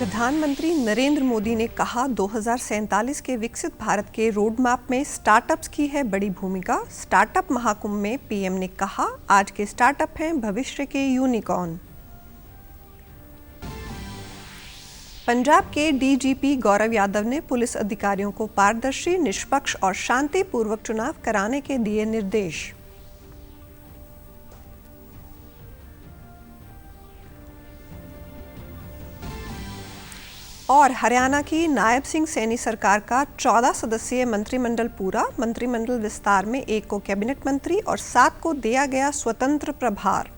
प्रधानमंत्री नरेंद्र मोदी ने कहा 2047 के विकसित भारत के रोड मैप में स्टार्टअप्स की है बड़ी भूमिका। स्टार्टअप महाकुंभ में पीएम ने कहा आज के स्टार्टअप हैं भविष्य के यूनिकॉर्न। पंजाब के डीजीपी गौरव यादव ने पुलिस अधिकारियों को पारदर्शी, निष्पक्ष और शांतिपूर्वक चुनाव कराने के दिए निर्देश। और हरियाणा की नायब सिंह सैनी सरकार का 14 सदस्यीय मंत्रिमंडल पूरा। मंत्रिमंडल विस्तार में 1 को कैबिनेट मंत्री और 7 को दिया गया स्वतंत्र प्रभार।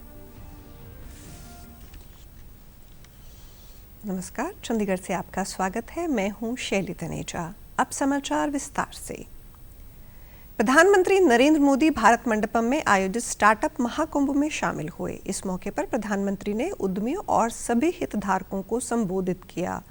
नमस्कार, चंडीगढ़ से आपका स्वागत है। मैं हूं शैली तनेजा। अब समाचार विस्तार से। प्रधानमंत्री नरेंद्र मोदी भारत मंडपम में आयोजित स्टार्टअप महाकुंभ में शामिल हुए। इस मौके पर प्रधानमंत्री ने उद्यमियों और सभी हितधारकों को संबोधित किया।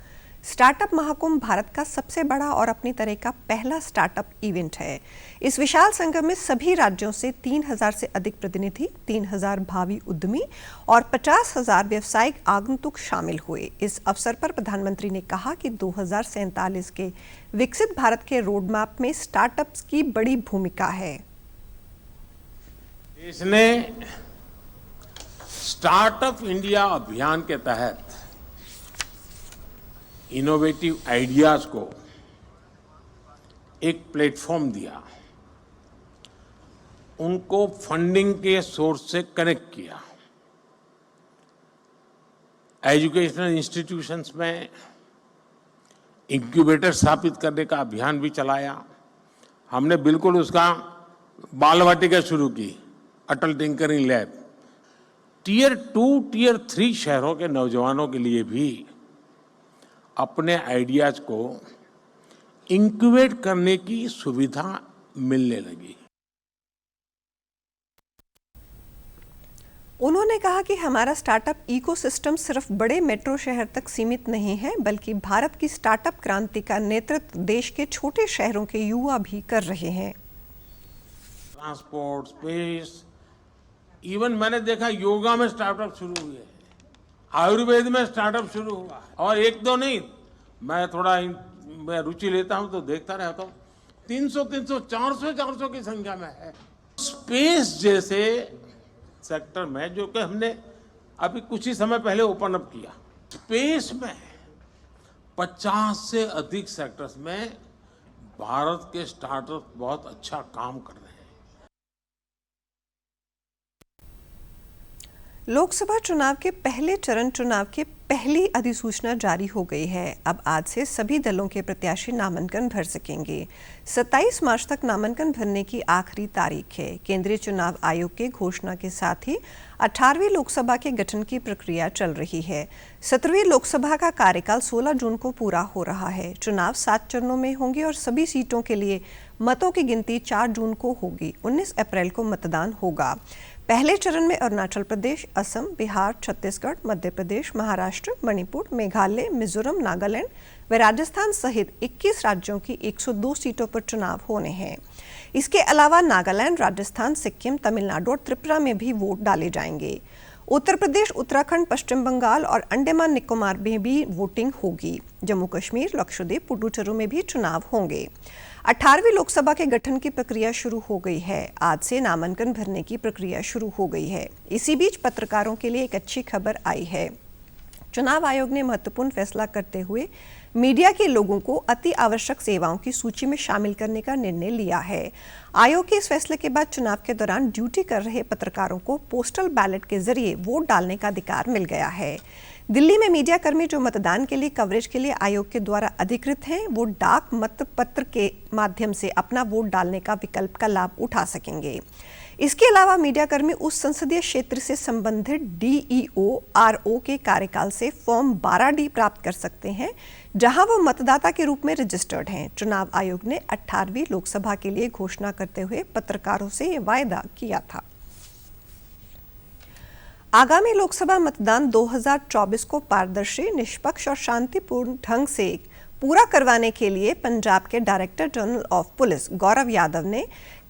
स्टार्टअप महाकुंभ भारत का सबसे बड़ा और अपनी तरह का पहला स्टार्टअप इवेंट है। इस विशाल संगम में सभी राज्यों से 3000 से अधिक प्रतिनिधि, 3000 भावी उद्यमी और 50,000 व्यावसायिक आगंतुक शामिल हुए। इस अवसर पर प्रधानमंत्री ने कहा कि 2047 के विकसित भारत के रोड मैप में स्टार्टअप्स की बड़ी भूमिका है। देश ने स्टार्टअप इंडिया अभियान के तहत इनोवेटिव आइडियाज को एक प्लेटफॉर्म दिया, उनको फंडिंग के सोर्स से कनेक्ट किया। एजुकेशनल इंस्टीट्यूशंस में इंक्यूबेटर स्थापित करने का अभियान भी चलाया। हमने बिल्कुल उसका बाल वाटिका शुरू की, अटल टिंकरिंग लैब। टियर 2, टियर 3 शहरों के नौजवानों के लिए भी अपने आइडियाज को इंक्यूबेट करने की सुविधा मिलने लगी। उन्होंने कहा कि हमारा स्टार्टअप इकोसिस्टम सिर्फ बड़े मेट्रो शहर तक सीमित नहीं है, बल्कि भारत की स्टार्टअप क्रांति का नेतृत्व देश के छोटे शहरों के युवा भी कर रहे हैं। ट्रांसपोर्ट, स्पेस, इवन मैंने देखा योगा में स्टार्टअप शुरू हुए, आयुर्वेद में स्टार्टअप शुरू हुआ। और एक दो नहीं, मैं रुचि लेता हूं तो देखता रहता हूं। 300, 400 की संख्या में है। स्पेस जैसे सेक्टर में, जो कि हमने अभी कुछ ही समय पहले ओपन अप किया, स्पेस में 50 से अधिक सेक्टर्स में भारत के स्टार्टअप बहुत अच्छा काम कर रहे हैं। लोकसभा चुनाव के पहले चरण चुनाव की पहली अधिसूचना जारी हो गई है। अब आज से सभी दलों के प्रत्याशी नामांकन भर सकेंगे। 27 मार्च तक नामांकन भरने की आखिरी तारीख है। केंद्रीय चुनाव आयोग के घोषणा के साथ ही 18वीं लोकसभा के गठन की प्रक्रिया चल रही है। 17वीं लोकसभा का कार्यकाल 16 जून को पूरा हो रहा है। चुनाव 7 चरणों में होंगे और सभी सीटों के लिए मतों की गिनती 4 जून को होगी। 19 अप्रैल को मतदान होगा। पहले चरण में अरुणाचल प्रदेश, असम, बिहार, छत्तीसगढ़, मध्य प्रदेश, महाराष्ट्र, मणिपुर, मेघालय, मिजोरम, नागालैंड व राजस्थान सहित 21 राज्यों की 102 सीटों पर चुनाव होने हैं। इसके अलावा नागालैंड, राजस्थान, सिक्किम, तमिलनाडु और त्रिपुरा में भी वोट डाले जाएंगे। उत्तर प्रदेश, उत्तराखंड, पश्चिम बंगाल और अंडमान निकोबार में भी वोटिंग होगी। जम्मू कश्मीर, लक्षद्वीप, पुडुचेरी में भी चुनाव होंगे। 18वीं लोकसभा के गठन की प्रक्रिया शुरू हो गई है। आज से नामांकन भरने की प्रक्रिया शुरू हो गई है। इसी बीच पत्रकारों के लिए एक अच्छी खबर आई है। चुनाव आयोग ने महत्वपूर्ण फैसला करते हुए मीडिया के लोगों को अति आवश्यक सेवाओं की सूची में शामिल करने का निर्णय लिया है। आयोग के इस फैसले के बाद चुनाव के दौरान ड्यूटी कर रहे पत्रकारों को पोस्टल बैलेट के जरिए वोट डालने का अधिकार मिल गया है। दिल्ली में मीडिया कर्मी जो मतदान के लिए कवरेज के लिए आयोग के द्वारा अधिकृत हैं, वो डाक मतपत्र के माध्यम से अपना वोट डालने का विकल्प का लाभ उठा सकेंगे। इसके अलावा मीडिया कर्मी उस संसदीय क्षेत्र से संबंधित DEO, RO के कार्यकाल से फॉर्म 12D प्राप्त कर सकते हैं, जहां वो मतदाता के रूप में रजिस्टर्ड हैं। चुनाव आयोग ने 18वीं लोकसभा के लिए घोषणा करते हुए पत्रकारों से ये वायदा किया था। आगामी लोकसभा मतदान 2024 को पारदर्शी, निष्पक्ष और शांतिपूर्ण ढंग से पूरा करवाने के लिए पंजाब के director general of police Gaurav Yadav ने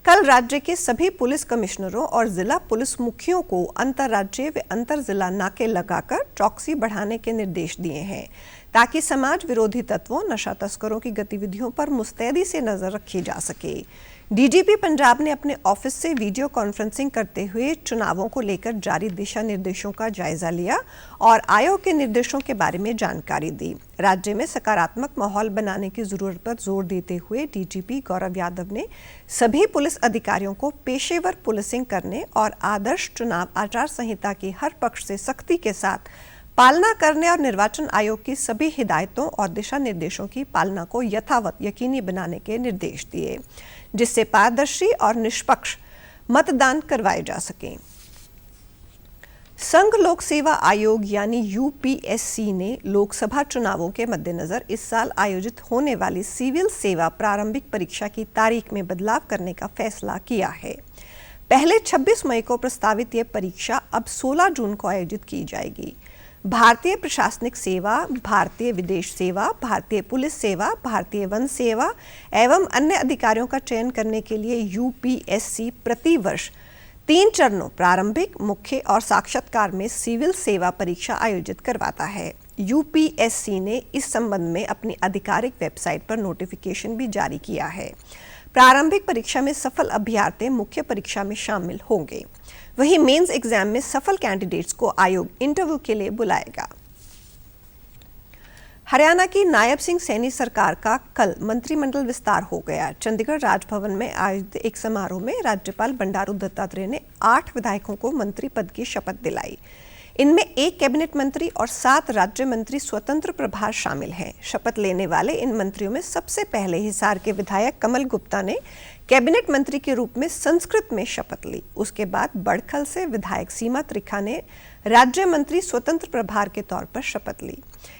कल राज्य के सभी पुलिस कमिश्नरों और जिला पुलिस मुखियों को अंतर्राज्यीय व अंतर जिला नाके लगाकर चौकसी बढ़ाने के निर्देश दिए हैं ताकि समाज विरोधी तत्वों, नशा तस्करों की गतिविधियों पर मुस्तैदी से नजर रखी जा सके। डीजीपी पंजाब ने अपने ऑफिस से वीडियो कॉन्फ्रेंसिंग करते हुए चुनावों को लेकर जारी दिशा निर्देशों का जायजा लिया और आयोग के निर्देशों के बारे में जानकारी दी। राज्य में सकारात्मक माहौल बनाने की जरूरत पर जोर देते हुए डीजीपी गौरव यादव ने सभी पुलिस अधिकारियों को पेशेवर पुलिसिंग करने और आदर्श चुनाव आचार संहिता की हर पक्ष से सख्ती के साथ पालना करने और निर्वाचन आयोग की सभी हिदायतों और दिशा निर्देशों की पालना को यथावत यकीनी बनाने के निर्देश दिए, जिससे पारदर्शी और निष्पक्ष मतदान करवाए जा सकें। संघ लोक सेवा आयोग यानी यूपीएससी ने लोकसभा चुनावों के मद्देनजर इस साल आयोजित होने वाली सिविल सेवा प्रारंभिक परीक्षा की तारीख में बदलाव करने का फैसला किया है। पहले 26 मई को प्रस्तावित यह परीक्षा अब 16 जून को आयोजित की जाएगी। भारतीय प्रशासनिक सेवा, भारतीय विदेश सेवा, भारतीय पुलिस सेवा, भारतीय वन सेवा एवं अन्य अधिकारियों का चयन करने के लिए यूपीएससी प्रति वर्ष 3 चरणों प्रारंभिक, मुख्य और साक्षात्कार में सिविल सेवा परीक्षा आयोजित करवाता है। यूपीएससी ने इस संबंध में अपनी आधिकारिक वेबसाइट पर नोटिफिकेशन भी जारी किया है। प्रारंभिक परीक्षा में सफल अभ्यर्थी मुख्य परीक्षा में शामिल होंगे। वहीं मेंस एग्जाम में सफल कैंडिडेट्स को आयोग इंटरव्यू के लिए बुलाएगा। हरियाणा की नायब सिंह सैनी सरकार का कल मंत्रिमंडल विस्तार हो गया। चंडीगढ़ राजभवन में आयोजित एक समारोह में राज्यपाल बंडारू दत्तात्रेय ने 8 विधायकों को मंत्री पद की शपथ दिलाई। इनमें 1 कैबिनेट मंत्री और 7 राज्य मंत्री स्वतंत्र प्रभार शामिल हैं। शपथ लेने वाले इन मंत्रियों में सबसे पहले हिसार के विधायक कमल गुप्ता ने कैबिनेट मंत्री के रूप में संस्कृत में शपथ ली। उसके बाद बड़खल से विधायक सीमा त्रिखा ने राज्य मंत्री स्वतंत्र प्रभार के तौर पर शपथ ली।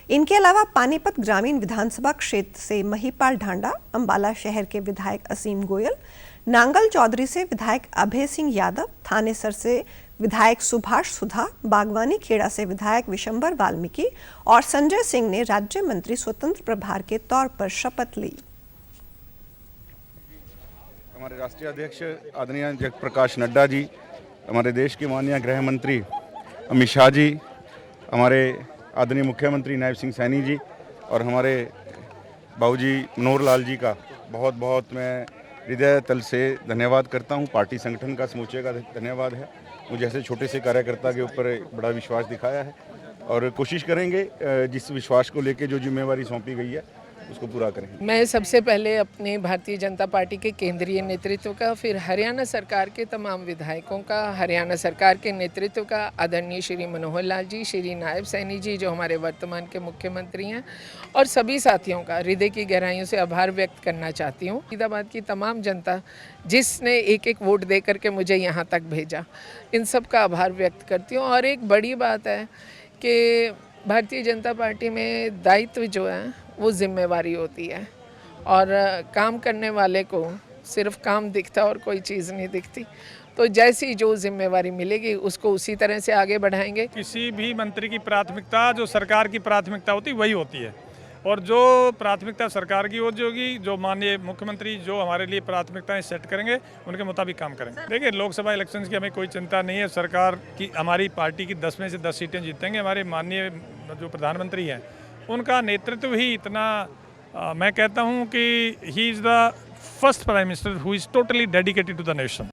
इनके अलावा पानीपत ग्रामीण विधानसभा क्षेत्र से महिपाल ढांडा, अंबाला शहर के विधायक असीम गोयल, नांगल चौधरी से विधायक अभय सिंह यादव, थानेसर से विधायक सुभाष सुधा, बागवानी खेड़ा से विधायक विशंबर वाल्मीकि और संजय सिंह ने राज्य मंत्री स्वतंत्र प्रभार के तौर पर शपथ ली। हमारे राष्ट्रीय अध्यक्ष आदरणीय जगत प्रकाश नड्डा जी, हमारे देश के माननीय गृह मंत्री अमित शाह जी, हमारे आदरणीय मुख्यमंत्री नायब सिंह सैनी जी और हमारे बाबूजी मनोहर लाल जी का बहुत बहुत मैं हृदय तल से धन्यवाद करता हूं। पार्टी संगठन का समूचे का धन्यवाद है। मुझे ऐसे छोटे से कार्यकर्ता के ऊपर बड़ा विश्वास दिखाया है और कोशिश करेंगे जिस विश्वास को लेके जो जिम्मेवारी सौंपी गई है उसको पूरा करेंगे। मैं सबसे पहले अपने भारतीय जनता पार्टी के केंद्रीय नेतृत्व का, फिर हरियाणा सरकार के तमाम विधायकों का, हरियाणा सरकार के नेतृत्व का, आदरणीय श्री मनोहर लाल जी, श्री नायब सैनी जी जो हमारे वर्तमान के मुख्यमंत्री हैं, और सभी साथियों का हृदय की गहराइयों से आभार व्यक्त करना चाहती हूँ। फरीदाबाद की तमाम जनता जिसने एक एक वोट दे करके मुझे यहाँ तक भेजा, इन सब का आभार व्यक्त करती हूँ। और एक बड़ी बात है कि भारतीय जनता पार्टी में दायित्व जो है वो जिम्मेवारी होती है और काम करने वाले को सिर्फ काम दिखता और कोई चीज़ नहीं दिखती। तो जैसी जो जिम्मेवारी मिलेगी उसको उसी तरह से आगे बढ़ाएंगे। किसी भी मंत्री की प्राथमिकता जो सरकार की प्राथमिकता होती है वही होती है और जो प्राथमिकता सरकार की होगी, जो माननीय मुख्यमंत्री जो हमारे लिए प्राथमिकताएं सेट करेंगे उनके मुताबिक काम करेंगे। देखिए, लोकसभा इलेक्शंस की हमें कोई चिंता नहीं है। सरकार की, हमारी पार्टी की 10 में से 10 सीटें जीतेंगे। हमारे माननीय जो प्रधानमंत्री हैं उनका नेतृत्व ही इतना मैं कहता हूं कि he is the first prime minister who is totally dedicated to the nation.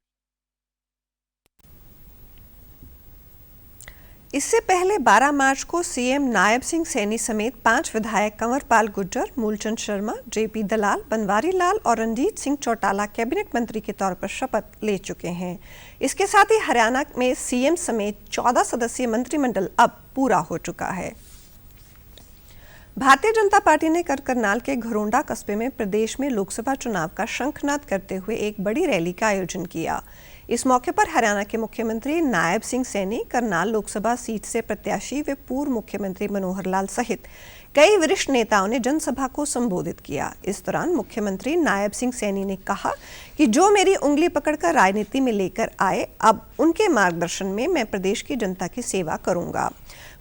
इससे पहले 12 मार्च को सीएम नायब सिंह सैनी समेत 5 विधायक कंवरपाल गुर्जर, मूलचंद शर्मा, जेपी दलाल, बनवारी लाल और रणजीत सिंह चौटाला कैबिनेट मंत्री के तौर पर शपथ ले चुके हैं। इसके साथ ही हरियाणा में सीएम समेत 14 सदस्यीय मंत्रिमंडल अब पूरा हो चुका है। भारतीय जनता पार्टी ने करनाल के घरोंडा कस्बे में प्रदेश में लोकसभा चुनाव का शंखनाद करते हुए एक बड़ी रैली का आयोजन किया। इस मौके पर हरियाणा के मुख्यमंत्री नायब सिंह सैनी, करनाल लोकसभा सीट से प्रत्याशी व पूर्व मुख्यमंत्री मनोहर लाल सहित कई वरिष्ठ नेताओं ने जनसभा को संबोधित किया। इस दौरान मुख्यमंत्री नायब सिंह सैनी ने कहा कि जो मेरी उंगली पकड़कर राजनीति में लेकर आए, अब उनके मार्गदर्शन में मैं प्रदेश की जनता की सेवा करूंगा।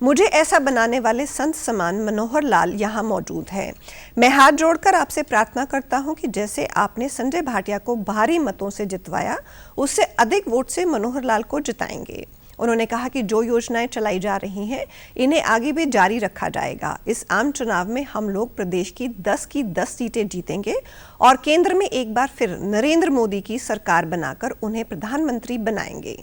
मुझे ऐसा बनाने वाले संत समान मनोहर लाल यहाँ मौजूद हैं। मैं हाथ जोड़कर आपसे प्रार्थना करता हूँ कि जैसे आपने संजय भाटिया को भारी मतों से जितवाया, उससे अधिक वोट से मनोहर लाल को जिताएंगे। उन्होंने कहा कि जो योजनाएं चलाई जा रही हैं, इन्हें आगे भी जारी रखा जाएगा। इस आम चुनाव में हम लोग प्रदेश की 10 सीटें जीतेंगे और केंद्र में एक बार फिर नरेंद्र मोदी की सरकार बनाकर उन्हें प्रधानमंत्री बनाएंगे।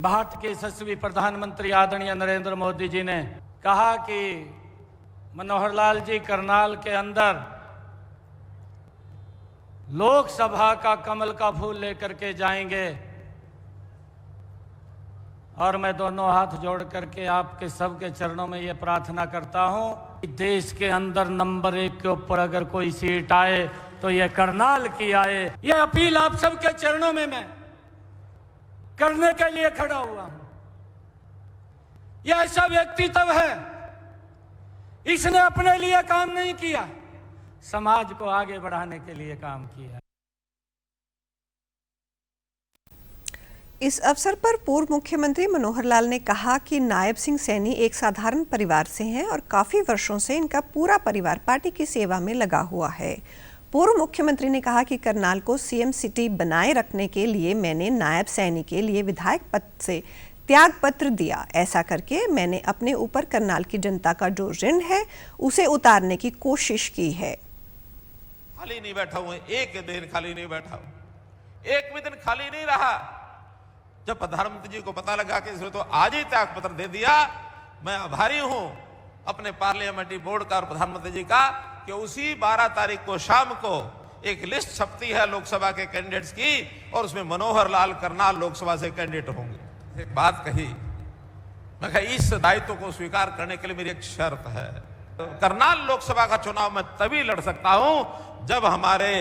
भारत के यशस्वी प्रधानमंत्री आदरणीय नरेंद्र मोदी जी ने कहा कि मनोहर लाल जी करनाल के अंदर लोकसभा का कमल का फूल लेकर के जाएंगे और मैं दोनों हाथ जोड़ करके आपके सबके चरणों में ये प्रार्थना करता हूं कि देश के अंदर नंबर 1 के ऊपर अगर कोई सीट आए तो ये करनाल की आए। ये अपील आप सबके चरणों में मैं करने के लिए खड़ा हुआ हूं। यह ऐसा व्यक्तित्व है, इसने अपने लिए काम नहीं किया, समाज को आगे बढ़ाने के लिए काम किया। इस अवसर पर पूर्व मुख्यमंत्री मनोहर लाल ने कहा कि नायब सिंह सैनी एक साधारण परिवार से हैं और काफी वर्षों से इनका पूरा परिवार पार्टी की सेवा में लगा हुआ है। पूर्व मुख्यमंत्री ने कहा कि करनाल को सीएम सिटी बनाए रखने के लिए मैंने नायब सैनी के लिए विधायक पद से त्याग पत्र दिया। ऐसा करके मैंने अपने ऊपर करनाल की जनता का जो ऋण है उसे उतारने की कोशिश की है। खाली नहीं बैठा हूं, एक दिन खाली नहीं बैठा हूं, एक भी दिन खाली नहीं रहा। जब प्रधानमंत्री जी को पता लगा कि इसने तो आज ही त्याग पत्र दे दिया, मैं आभारी हूं अपने पार्लियामेंट्री बोर्ड का और प्रधानमंत्री जी का कि उसी 12 तारीख को शाम को एक लिस्ट छपती है लोकसभा के कैंडिडेट्स की और उसमें मनोहर लाल करनाल लोकसभा से कैंडिडेट होंगे। एक बात कही, मैं कहा इस दायित्व को स्वीकार करने के लिए मेरी एक शर्त है। तो करनाल लोकसभा का चुनाव मैं तभी लड़ सकता हूं जब हमारे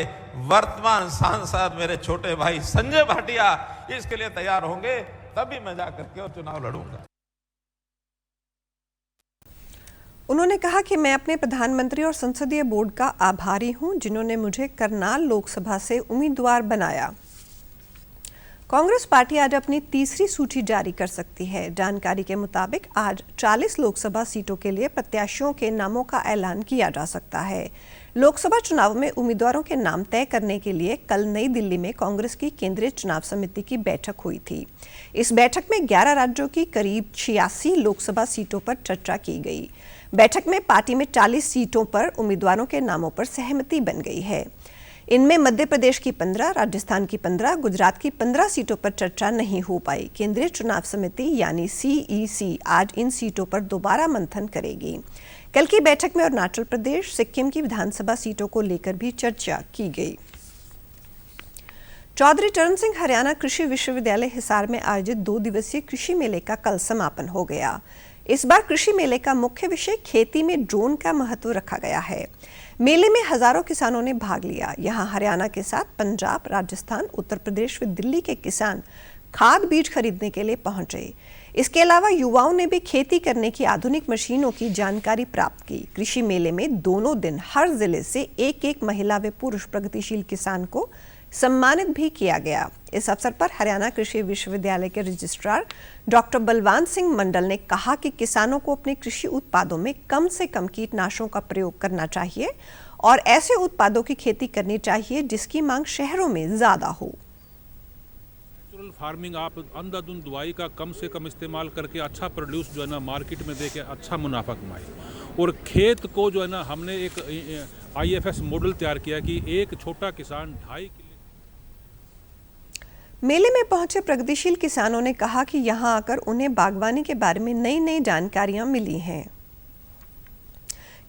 वर्तमान सांसद मेरे छोटे भाई संजय भाटिया इसके लिए तैयार होंगे, तभी मैं जाकर के और चुनाव लड़ूंगा। उन्होंने कहा कि मैं अपने प्रधानमंत्री और संसदीय बोर्ड का आभारी हूं जिन्होंने मुझे करनाल लोकसभा से उम्मीदवार बनाया। कांग्रेस पार्टी आज अपनी तीसरी सूची जारी कर सकती है। जानकारी के मुताबिक आज 40 लोकसभा सीटों के लिए प्रत्याशियों के नामों का ऐलान किया जा सकता है। लोकसभा चुनाव में उम्मीदवारों के नाम तय करने के लिए कल नई दिल्ली में कांग्रेस की केंद्रीय चुनाव समिति की बैठक हुई थी। इस बैठक में 11 राज्यों की करीब 86 लोकसभा सीटों पर चर्चा की गई। बैठक में पार्टी में 40 सीटों पर उम्मीदवारों के नामों पर सहमति बन गई है। इनमें मध्य प्रदेश की 15, राजस्थान की 15, गुजरात की 15 सीटों पर चर्चा नहीं हो पाई। केंद्रीय चुनाव समिति यानी CEC आज इन सीटों पर दोबारा मंथन करेगी। कल की बैठक में अरुणाचल प्रदेश, सिक्किम की विधानसभा सीटों को लेकर भी चर्चा की गई। चौधरी चरण सिंह हरियाणा कृषि विश्वविद्यालय हिसार में आयोजित 2 दिवसीय कृषि मेले का कल समापन हो गया। इस बार कृषि मेले का मुख्य विषय खेती में ड्रोन का महत्व रखा गया है। मेले में हजारों किसानों ने भाग लिया। यहां हरियाणा के साथ पंजाब, राजस्थान, उत्तर प्रदेश व दिल्ली के किसान खाद बीज खरीदने के लिए पहुंचे। इसके अलावा युवाओं ने भी खेती करने की आधुनिक मशीनों की जानकारी प्राप्त की। कृषि मेले में दोनों दिन हर जिले से एक महिला व पुरुष प्रगतिशील किसान को सम्मानित भी किया गया। इस अवसर पर हरियाणा कृषि विश्वविद्यालय के रजिस्ट्रार डॉक्टर बलवान सिंह मंडल ने कहा कि किसानों को अपने कृषि उत्पादों में कम से कम कीटनाशकों का प्रयोग करना चाहिए और ऐसे उत्पादों की खेती करनी चाहिए जिसकी मांग शहरों में ज्यादा हो। नेचुरल फार्मिंग, आप अंधाधुंध दवाई का कम से कम इस्तेमाल करके अच्छा प्रोड्यूस जो है ना मार्केट में दे के अच्छा मुनाफा कमाए। और खेत को जो है ना हमने एक IFS मॉडल तैयार किया कि एक छोटा किसान 2.5 किलो। मेले में पहुंचे प्रगतिशील किसानों ने कहा कि यहां आकर उन्हें बागवानी के बारे में नई जानकारियां मिली हैं।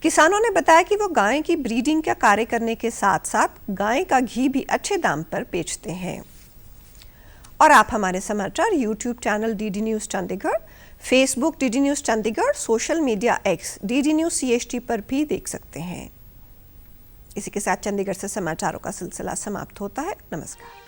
किसानों ने बताया कि वो गाय की ब्रीडिंग का कार्य करने के साथ साथ गाय का घी भी अच्छे दाम पर बेचते हैं। और आप हमारे समाचार YouTube channel DD news Chandigarh, Facebook DD news Chandigarh, social media X DD news CHT पर भी देख सकते हैं। इसी के साथ चंडीगढ़ से समाचारों का सिलसिला समाप्त होता है। नमस्कार।